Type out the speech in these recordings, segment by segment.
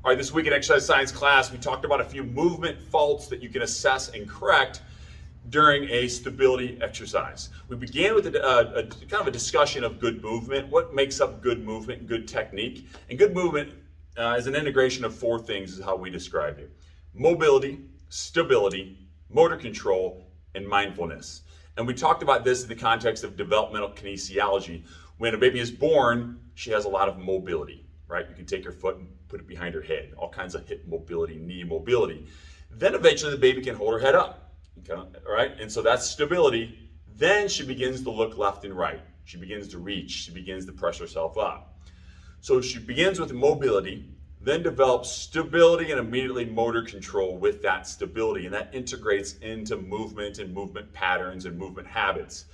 All right, this week in exercise science class, we talked about a few movement faults that you can assess and correct during a stability exercise. We began with a kind of a discussion of good movement, what makes up good movement and good technique. And good movement is an integration of four things is how we describe it. Mobility, stability, motor control, and mindfulness. And we talked about this in the context of developmental kinesiology. When a baby is born, she has a lot of mobility, right? You can take her foot and put it behind her head, all kinds of hip mobility, knee mobility. Then eventually the baby can hold her head up, okay? All right? And so that's stability. Then she begins to look left and right. She begins to reach. She begins to press herself up. So she begins with mobility, then develops stability and immediately motor control with that stability. And that integrates into movement and movement patterns and movement habits.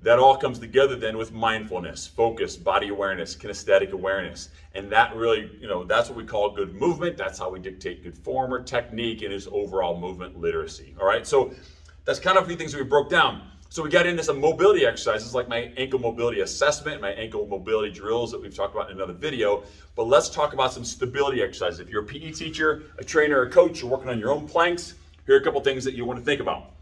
That all comes together then with mindfulness, focus, body awareness, kinesthetic awareness. And that really, that's what we call good movement. That's how we dictate good form or technique and is overall movement literacy. All right, so that's kind of a few things that we broke down. So we got into some mobility exercises like my ankle mobility assessment and my ankle mobility drills that we've talked about in another video. But let's talk about some stability exercises. If you're a PE teacher, a trainer, a coach, you're working on your own planks, here are a couple things that you want to think about.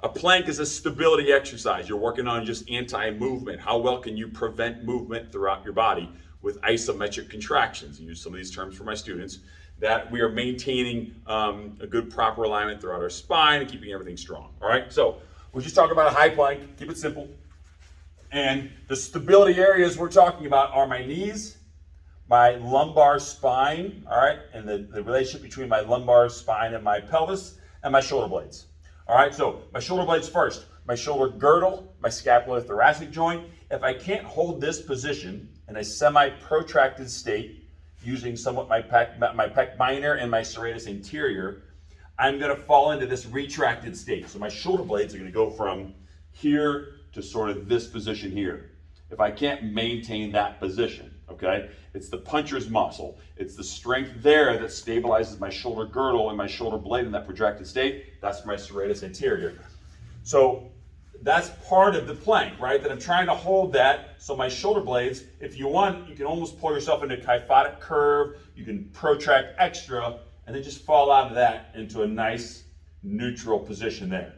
A plank is a stability exercise. You're working on just anti-movement. How well can you prevent movement throughout your body with isometric contractions? I use some of these terms for my students, that we are maintaining a good proper alignment throughout our spine and keeping everything strong. All right, so we're just talking about a high plank. Keep it simple. And the stability areas we're talking about are my knees, my lumbar spine, all right, and the relationship between my lumbar spine and my pelvis, and my shoulder blades. All right, so my shoulder blades first. My shoulder girdle, my scapulothoracic joint. If I can't hold this position in a semi-protracted state, using somewhat my pec minor and my serratus anterior, I'm going to fall into this retracted state. So my shoulder blades are going to go from here to sort of this position here. If I can't maintain that position, okay? It's the puncher's muscle. It's the strength there that stabilizes my shoulder girdle and my shoulder blade in that protracted state. That's my serratus anterior. So that's part of the plank, right? That I'm trying to hold that. So my shoulder blades, if you want, you can almost pull yourself into a kyphotic curve. You can protract extra and then just fall out of that into a nice neutral position there.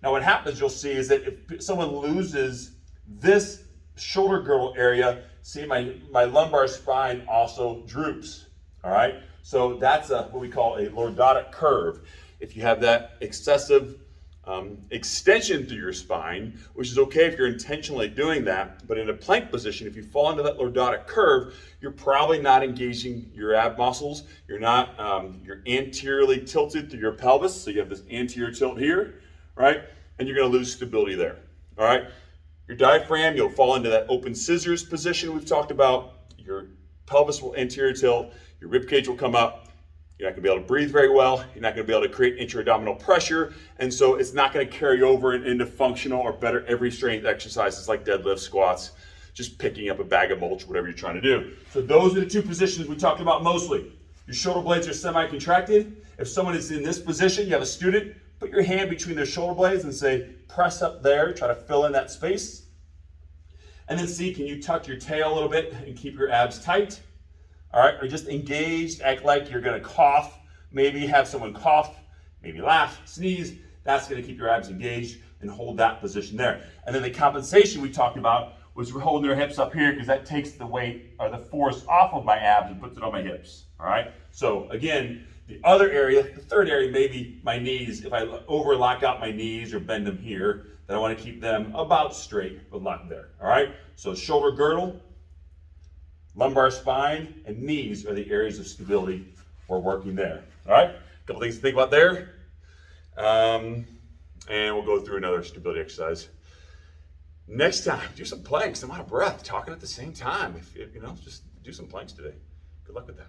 Now what happens, you'll see, is that if someone loses this shoulder girdle area, see my lumbar spine also droops, all right? So that's what we call a lordotic curve. If you have that excessive extension through your spine, which is okay if you're intentionally doing that, but in a plank position, if you fall into that lordotic curve, you're probably not engaging your ab muscles. You're anteriorly tilted through your pelvis, so you have this anterior tilt here, right? And you're going to lose stability there, all right? Your diaphragm, you'll fall into that open scissors position we've talked about. Your pelvis will anterior tilt. Your rib cage will come up. You're not going to be able to breathe very well. You're not going to be able to create intra-abdominal pressure. And so it's not going to carry over into functional or better every strength exercises like deadlifts, squats, just picking up a bag of mulch, whatever you're trying to do. So those are the two positions we talked about mostly. Your shoulder blades are semi-contracted. If someone is in this position, you have a student, put your hand between their shoulder blades and say, press up there, try to fill in that space. And then see, can you tuck your tail a little bit and keep your abs tight? All right, or just engaged, act like you're gonna cough, maybe have someone cough, maybe laugh, sneeze. That's gonna keep your abs engaged and hold that position there. And then the compensation we talked about was we're holding our hips up here because that takes the weight or the force off of my abs and puts it on my hips, all right? So again, the other area, the third area, maybe my knees. If I lock out my knees or bend them here, then I want to keep them about straight, but not there. All right? So shoulder girdle, lumbar spine, and knees are the areas of stability we're working there. All right? A couple things to think about there. And we'll go through another stability exercise. Next time, do some planks. I'm out of breath talking at the same time. Just do some planks today. Good luck with that.